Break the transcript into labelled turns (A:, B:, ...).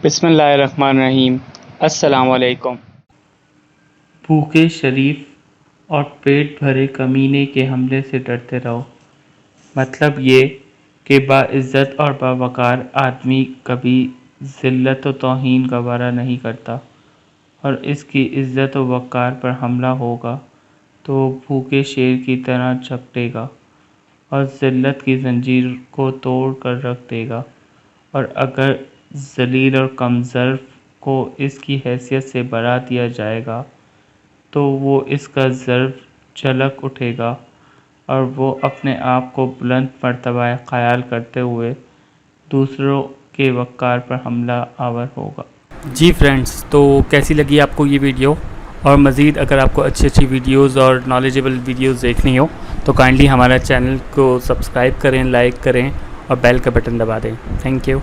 A: بسم اللہ الرحمن الرحیم۔ السلام علیکم۔
B: بھوکے شریف اور پیٹ بھرے کمینے کے حملے سے ڈرتے رہو۔ مطلب یہ کہ باعزت اور باوقار آدمی کبھی ذلت و توہین گوارا نہیں کرتا، اور اس کی عزت و وقار پر حملہ ہوگا تو وہ بھوکے شیر کی طرح جھپٹے گا اور ذلت کی زنجیر کو توڑ کر رکھ دے گا، اور اگر ذلیل اور کمظرف کو اس کی حیثیت سے برا دیا جائے گا تو وہ اس کا ضرب جھلک اٹھے گا اور وہ اپنے آپ کو بلند مرتبہ خیال کرتے ہوئے دوسروں کے وقار پر حملہ آور ہوگا۔
C: جی فرینڈز، تو کیسی لگی آپ کو یہ ویڈیو؟ اور مزید اگر آپ کو اچھی ویڈیوز اور نالجیبل ویڈیوز دیکھنی ہو تو کائنڈلی ہمارا چینل کو سبسکرائب کریں، لائک کریں اور بیل کا بٹن دبا دیں۔ Thank you.